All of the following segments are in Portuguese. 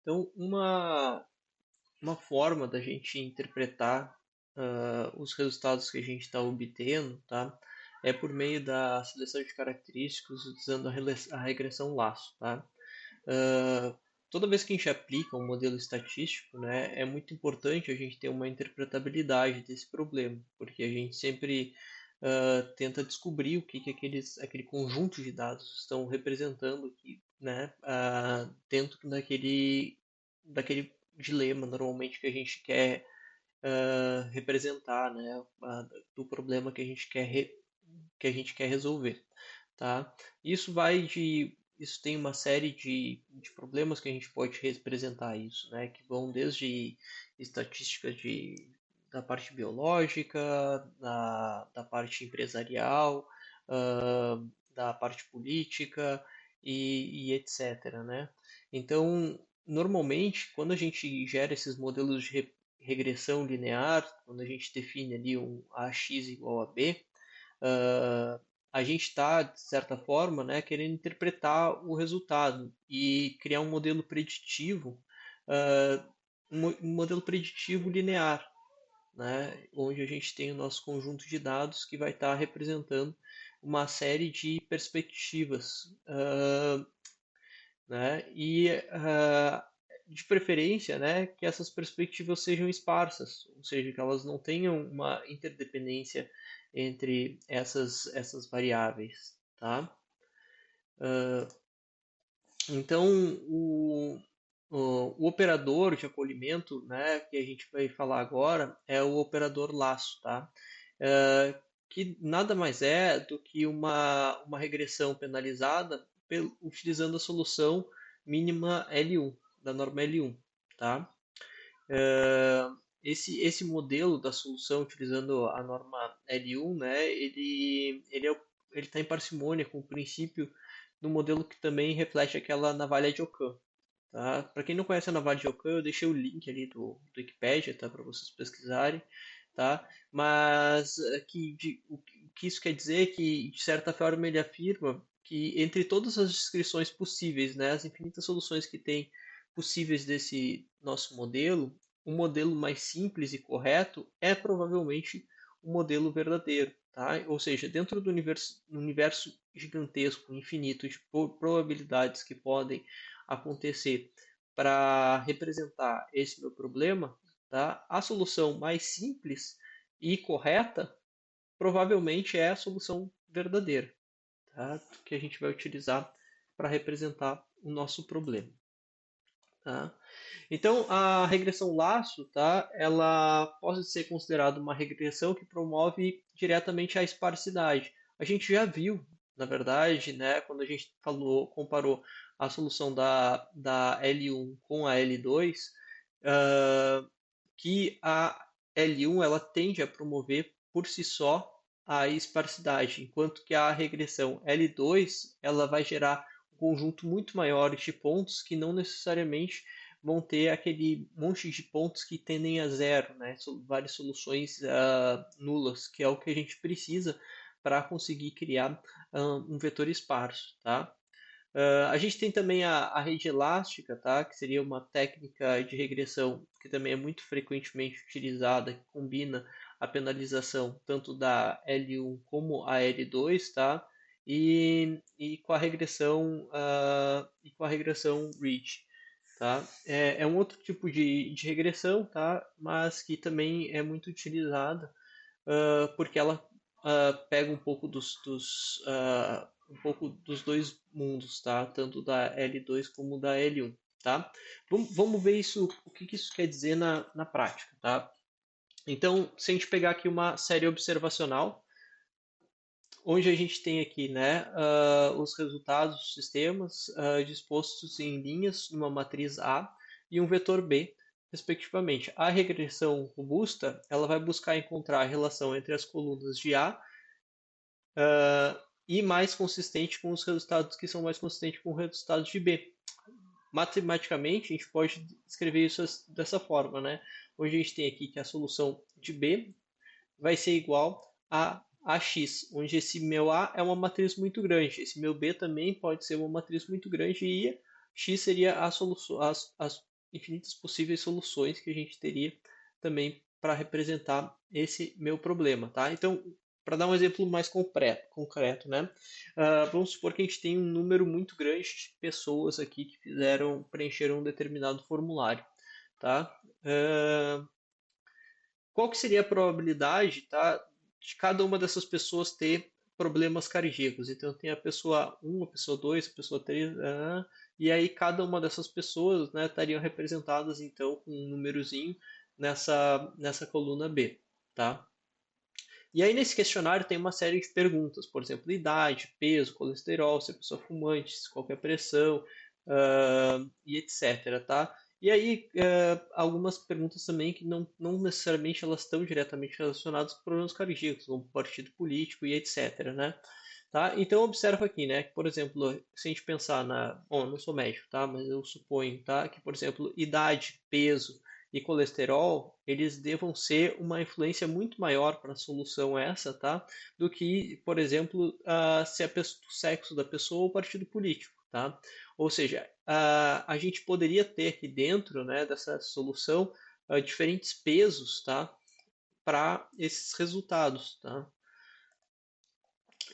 Então, uma forma da gente interpretar os resultados que a gente está obtendo, tá? É por meio da seleção de características usando a regressão laço, tá? Ah, toda vez que a gente aplica um modelo estatístico, né, é muito importante a gente ter uma interpretabilidade desse problema, porque a gente sempre tenta descobrir o que aquele conjunto de dados estão representando aqui, né, dentro daquele dilema normalmente que a gente quer representar, né, do problema que a gente que a gente quer resolver, tá? Isso tem uma série de problemas que a gente pode representar isso, né? Que vão desde estatísticas da parte biológica, da parte empresarial, da parte política e etc, né? Então, normalmente, quando a gente gera esses modelos de regressão linear, quando a gente define ali um AX igual a B, uh, a gente está, de certa forma, né, querendo interpretar o resultado e criar um modelo preditivo, uh, um modelo preditivo linear, né, onde a gente tem o nosso conjunto de dados que vai estar representando uma série de perspectivas, né, de preferência, né, que essas perspectivas sejam esparsas, ou seja, que elas não tenham uma interdependência entre essas variáveis, tá? Então, o operador de acolhimento, né, que a gente vai falar agora, é o operador laço, tá? Que nada mais é do que uma regressão penalizada utilizando a solução mínima L1, da norma L1, tá? Esse modelo da solução utilizando a norma L1, né, ele está em parcimônia com o princípio do modelo que também reflete aquela navalha de Ockham. Tá? Para quem não conhece a navalha de Ockham, eu deixei o link ali do Wikipedia, tá? Para vocês pesquisarem. Tá? Mas o que isso quer dizer é que, de certa forma, ele afirma que entre todas as descrições possíveis, né, as infinitas soluções que tem possíveis desse nosso modelo, o modelo mais simples e correto é provavelmente o modelo verdadeiro. Tá? Ou seja, dentro do universo gigantesco, infinito de probabilidades que podem acontecer para representar esse meu problema, tá? A solução mais simples e correta provavelmente é a solução verdadeira, tá? Que a gente vai utilizar para representar o nosso problema. Tá? Então, a regressão laço, tá? Ela pode ser considerada uma regressão que promove diretamente a esparsidade. A gente já viu, na verdade, né, quando a gente comparou a solução da L1 com a L2, que a L1 ela tende a promover por si só a esparsidade, enquanto que a regressão L2 ela vai gerar um conjunto muito maior de pontos que não necessariamente vão ter aquele monte de pontos que tendem a zero, né? Várias soluções nulas, que é o que a gente precisa para conseguir criar um vetor esparso, tá? A gente tem também a rede elástica, tá? Que seria uma técnica de regressão que também é muito frequentemente utilizada, que combina a penalização tanto da L1 como a L2, tá? E com a regressão Ridge, tá? É um outro tipo de regressão, tá? Mas que também é muito utilizada porque ela pega um pouco dos dois mundos, tá? Tanto da L2 como da L1, tá? Vamos ver isso, o que que isso quer dizer na prática, tá? Então, se a gente pegar aqui uma série observacional, onde a gente tem aqui, né, os resultados dos sistemas dispostos em linhas numa matriz A e um vetor B, respectivamente. A regressão robusta, ela vai buscar encontrar a relação entre as colunas de A e mais consistente com os resultados que são mais consistentes com os resultados de B. Matematicamente, a gente pode escrever isso dessa forma, né? Onde a gente tem aqui que a solução de B vai ser igual a x, onde esse meu A é uma matriz muito grande, esse meu B também pode ser uma matriz muito grande e x seria a solução, infinitas possíveis soluções que a gente teria também para representar esse meu problema, tá? Então, para dar um exemplo mais concreto, né? Vamos supor que a gente tem um número muito grande de pessoas aqui que preencheram um determinado formulário, tá? Qual que seria a probabilidade, tá, de cada uma dessas pessoas ter problemas cardíacos? Então tem a pessoa 1, a pessoa 2, a pessoa 3, e aí cada uma dessas pessoas, né, estariam representadas então com um númerozinho nessa coluna B, tá? E aí nesse questionário tem uma série de perguntas, por exemplo, idade, peso, colesterol, se a pessoa é fumante, se qualquer pressão, e etc, tá? E aí algumas perguntas também que não necessariamente elas estão diretamente relacionadas com problemas cardíacos, como partido político e etc, né? Tá? Então observa aqui, né, que por exemplo, se a gente pensar bom, eu não sou médico, tá? Mas eu suponho, tá, que por exemplo, idade, peso e colesterol, eles devam ser uma influência muito maior para a solução essa, tá? Do que, por exemplo, se o sexo da pessoa ou o partido político, tá? Ou seja, a gente poderia ter aqui dentro, né, dessa solução diferentes pesos, tá? Para esses resultados, tá?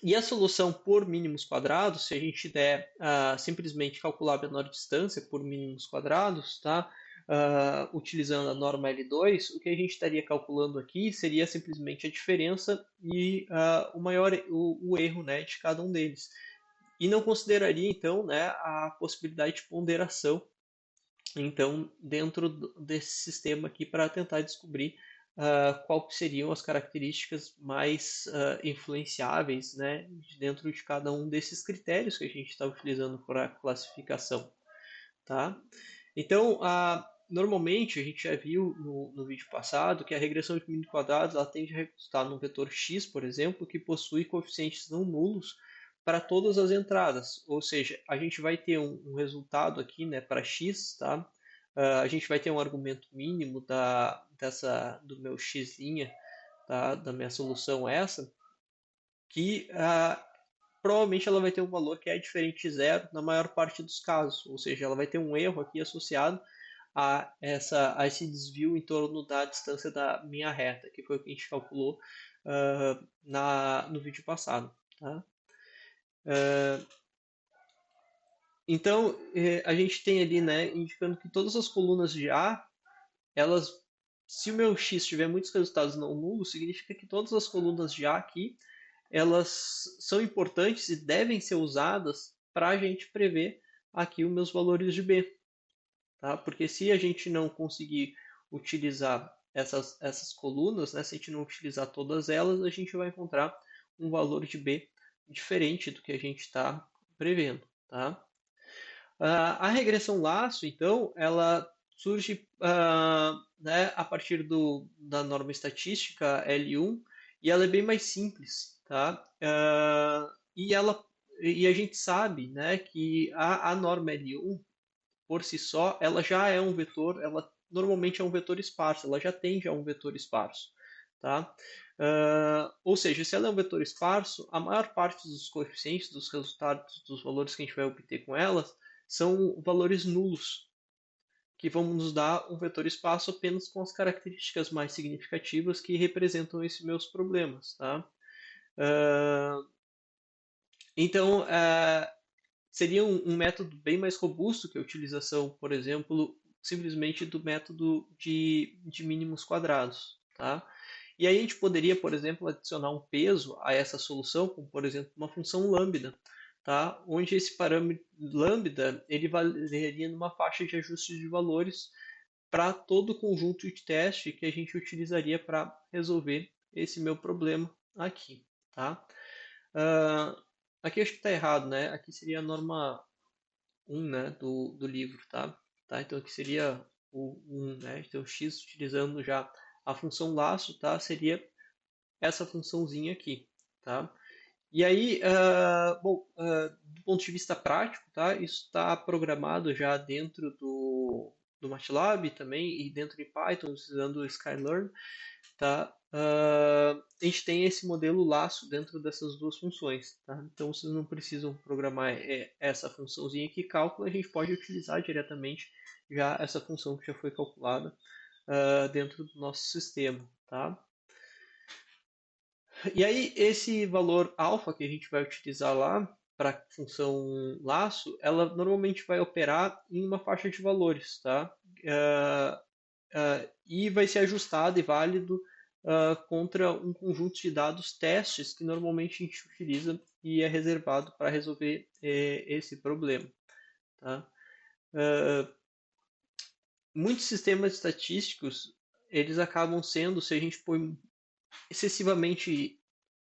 E a solução por mínimos quadrados, se a gente der simplesmente calcular a menor distância por mínimos quadrados, tá? Utilizando a norma L2, o que a gente estaria calculando aqui seria simplesmente a diferença e o erro, né, de cada um deles. E não consideraria então, né, a possibilidade de ponderação então dentro desse sistema aqui para tentar descobrir qual seriam as características mais influenciáveis, né, dentro de cada um desses critérios que a gente está utilizando para classificação, tá? Então, normalmente a gente já viu no vídeo passado que a regressão de mínimo quadrados ela tende a resultar num vetor x, por exemplo, que possui coeficientes não nulos para todas as entradas, ou seja, a gente vai ter um resultado aqui, né, para x, tá? A gente vai ter um argumento mínimo do meu x', tá? Da minha solução essa, que provavelmente ela vai ter um valor que é diferente de zero na maior parte dos casos, ou seja, ela vai ter um erro aqui associado a esse desvio em torno da distância da minha reta, que foi o que a gente calculou no vídeo passado. Tá? Então, a gente tem ali, né, indicando que todas as colunas de A, elas, se o meu x tiver muitos resultados não nulos, significa que todas as colunas de A aqui, elas são importantes e devem ser usadas para a gente prever aqui os meus valores de B. Tá? Porque se a gente não conseguir utilizar essas colunas, né, se a gente não utilizar todas elas, a gente vai encontrar um valor de B diferente do que a gente está prevendo. Tá? A regressão laço, então, ela surge né, a partir da norma estatística L1 e ela é bem mais simples. Tá? E a gente sabe, né, que a norma L1 por si só, ela já é um vetor, ela normalmente é um vetor esparso, ela já tende a um vetor esparso. Tá? Ou seja, se ela é um vetor esparso, a maior parte dos coeficientes, dos resultados, dos valores que a gente vai obter com elas, são valores nulos, que vão nos dar um vetor esparso apenas com as características mais significativas que representam esses meus problemas. Tá? Então, seria um método bem mais robusto que a utilização, por exemplo, simplesmente do método de mínimos quadrados. Tá? E aí a gente poderia, por exemplo, adicionar um peso a essa solução, como por exemplo uma função lambda, tá? Onde esse parâmetro lambda ele valeria numa faixa de ajuste de valores para todo o conjunto de teste que a gente utilizaria para resolver esse meu problema aqui. Tá? Uh, aqui acho que está errado, né? Aqui seria a norma 1, né, do livro, tá? Então aqui seria o 1, né? Então x utilizando já a função laço, tá? Seria essa funçãozinha aqui, tá? E aí, do ponto de vista prático, tá? Isso está programado já dentro do MATLAB também e dentro de Python, usando o Sklearn, tá? A gente tem esse modelo laço dentro dessas duas funções, tá? Então vocês não precisam programar essa funçãozinha que cálculo, a gente pode utilizar diretamente já essa função que já foi calculada dentro do nosso sistema, tá? E aí, esse valor alfa que a gente vai utilizar lá para a função laço, ela normalmente vai operar em uma faixa de valores, tá? Ah, e vai ser ajustado e válido contra um conjunto de dados testes que normalmente a gente utiliza e é reservado para resolver esse problema, tá? Ah, muitos sistemas estatísticos eles acabam sendo, se a gente põe excessivamente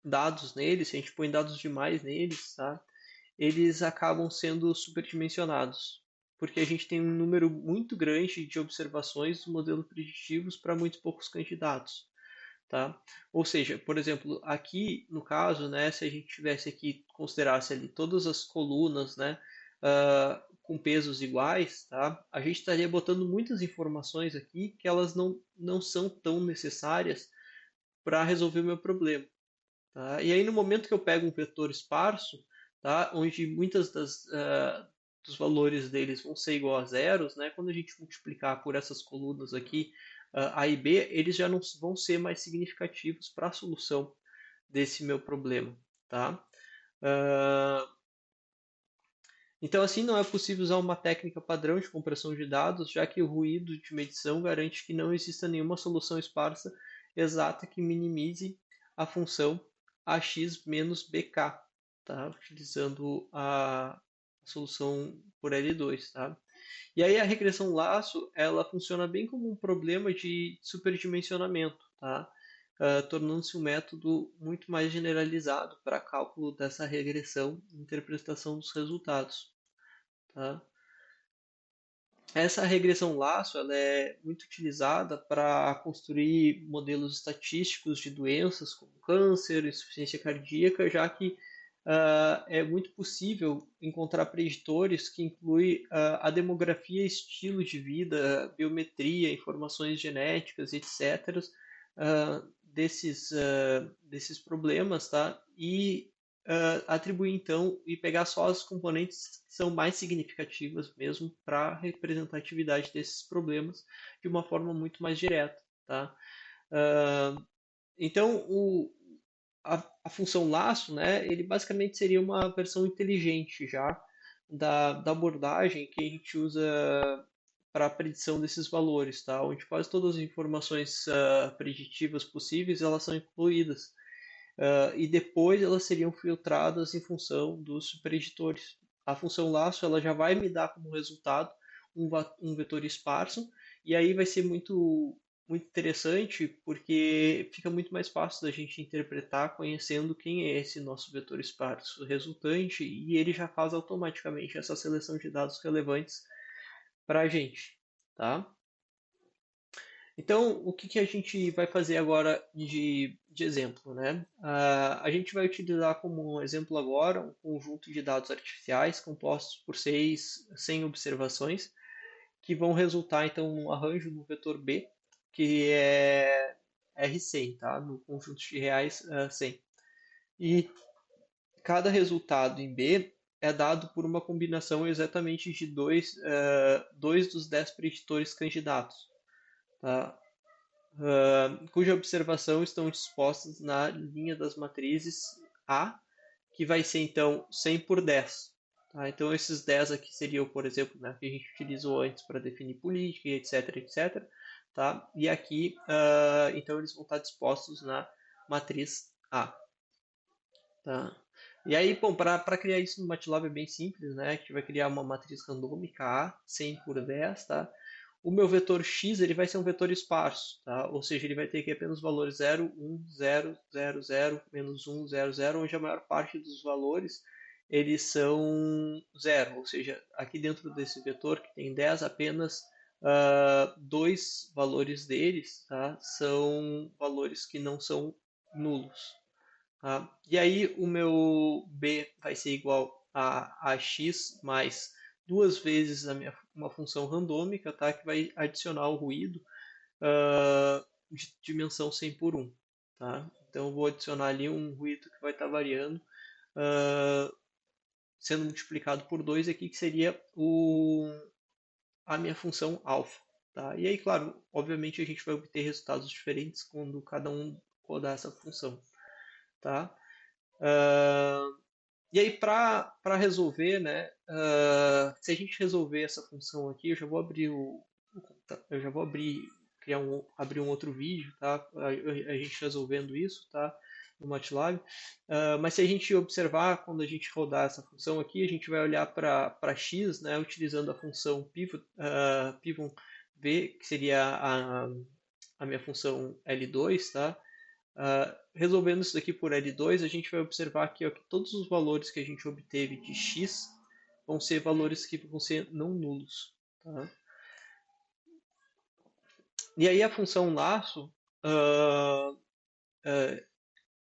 dados neles, se a gente põe dados demais neles, tá? Eles acabam sendo superdimensionados, porque a gente tem um número muito grande de observações do modelo preditivos para muito poucos candidatos, tá? Ou seja, por exemplo, aqui no caso, né, se a gente tivesse aqui considerasse ali todas as colunas, né, com pesos iguais, tá? A gente estaria botando muitas informações aqui que elas não são tão necessárias para resolver o meu problema. Tá? E aí no momento que eu pego um vetor esparso, tá? Onde muitas dos valores deles vão ser igual a zeros, né? Quando a gente multiplicar por essas colunas aqui, A e B, eles já não vão ser mais significativos para a solução desse meu problema. Tá? Uh, então, assim, não é possível usar uma técnica padrão de compressão de dados, já que o ruído de medição garante que não exista nenhuma solução esparsa exata que minimize a função ax menos bk, tá? Utilizando a solução por L2. Tá? E aí a regressão laço, ela funciona bem como um problema de superdimensionamento, tá? Tornando-se um método muito mais generalizado para cálculo dessa regressão e interpretação dos resultados. Tá? Essa regressão laço ela é muito utilizada para construir modelos estatísticos de doenças como câncer, insuficiência cardíaca, já que é muito possível encontrar preditores que incluem a demografia, estilo de vida, biometria, informações genéticas, etc., desses problemas, tá? E atribuir então e pegar só as componentes que são mais significativas mesmo para a representatividade desses problemas de uma forma muito mais direta, tá? Então a função laço, né, ele basicamente seria uma versão inteligente já da abordagem que a gente usa para a predição desses valores, tá? Onde quase todas as informações preditivas possíveis elas são incluídas. E depois elas seriam filtradas em função dos preditores. A função laço ela já vai me dar como resultado um vetor esparso, e aí vai ser muito interessante porque fica muito mais fácil da gente interpretar conhecendo quem é esse nosso vetor esparso resultante e ele já faz automaticamente essa seleção de dados relevantes para a gente, tá? Então, o que, que a gente vai fazer agora de exemplo, né? A gente vai utilizar como exemplo agora um conjunto de dados artificiais compostos por 100 observações, que vão resultar então num arranjo no vetor B, que é R100, tá? No conjunto de reais 100. E cada resultado em B é dado por uma combinação exatamente de dois dos 10 preditores candidatos, tá? Cuja observação estão dispostas na linha das matrizes A, que vai ser então 100 por 10. Tá? Então esses 10 aqui seriam, por exemplo, né, que a gente utilizou antes para definir política, etc, etc. Tá? E aqui, então eles vão estar dispostos na matriz A. Tá? E aí, bom, para criar isso no MATLAB é bem simples, né? A gente vai criar uma matriz randômica A, 100 por 10, tá? O meu vetor x ele vai ser um vetor esparso, tá? Ou seja, ele vai ter aqui apenas valores 0, 1, 0, 0, 0, menos 1, 0, 0, onde a maior parte dos valores eles são zero. Ou seja, aqui dentro desse vetor que tem 10, apenas dois valores deles tá? São valores que não são nulos. Tá? E aí o meu b vai ser igual a x mais duas vezes uma função randômica, tá? Que vai adicionar o ruído de dimensão 100 por 1. Tá? Então eu vou adicionar ali um ruído que vai estar variando, sendo multiplicado por 2 aqui, que seria a minha função alfa. Tá? E aí, claro, obviamente a gente vai obter resultados diferentes quando cada um rodar essa função. Tá? E aí, para resolver, né, se a gente resolver essa função aqui, eu já vou abrir eu já vou abrir um outro vídeo, tá? A gente resolvendo isso, tá? No MATLAB. Mas se a gente observar, quando a gente rodar essa função aqui, a gente vai olhar para x, né, utilizando a função pivot v, que seria a minha função L2, tá? Resolvendo isso daqui por L2, a gente vai observar aqui ó, que todos os valores que a gente obteve de x vão ser valores que vão ser não nulos. Tá? E aí a função laço,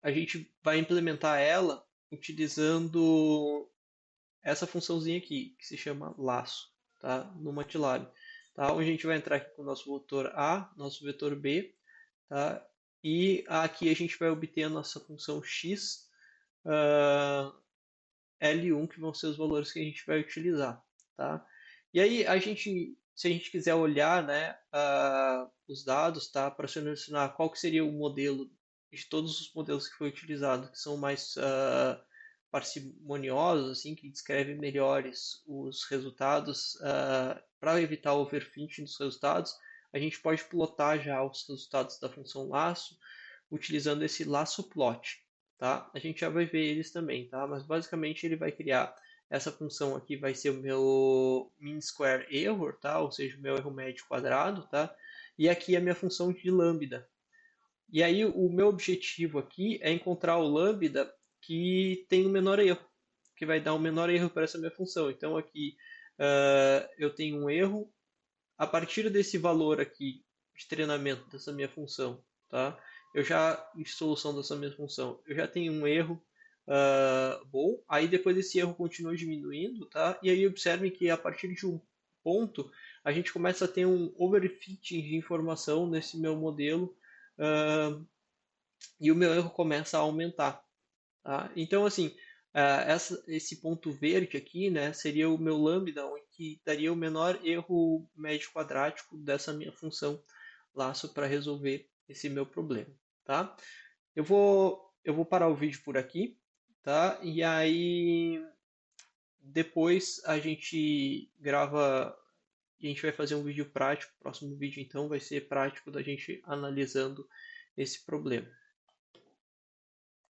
a gente vai implementar ela utilizando essa funçãozinha aqui, que se chama laço, tá? No MATLAB. Tá? Onde a gente vai entrar aqui com o nosso vetor A, nosso vetor B, tá? E aqui a gente vai obter a nossa função x, L1, que vão ser os valores que a gente vai utilizar, tá? E aí se a gente quiser olhar, né, os dados, tá, para selecionar qual que seria o modelo de todos os modelos que foi utilizado, que são mais parcimoniosos, assim, que descrevem melhores os resultados, para evitar o overfitting dos resultados, a gente pode plotar já os resultados da função laço utilizando esse laço plot, tá? A gente já vai ver eles também, tá? Mas basicamente ele vai criar essa função aqui vai ser o meu mean square error, tá? Ou seja, o meu erro médio quadrado, tá? E aqui a minha função de lambda. E aí o meu objetivo aqui é encontrar o lambda que tem o menor erro, que vai dar o menor erro para essa minha função. Então aqui eu tenho um erro a partir desse valor aqui de treinamento dessa minha função, tá? Eu já, em solução dessa minha função, eu já tenho um erro bom, aí depois esse erro continua diminuindo, tá? E aí observem que a partir de um ponto, a gente começa a ter um overfitting de informação nesse meu modelo e o meu erro começa a aumentar. Tá? Então, assim, esse ponto verde aqui, né, seria o meu lambda, onde que daria o menor erro médio quadrático dessa minha função laço para resolver esse meu problema, tá? Eu vou parar o vídeo por aqui, tá? E aí depois a gente grava e a gente vai fazer um vídeo prático. O próximo vídeo então vai ser prático da gente analisando esse problema.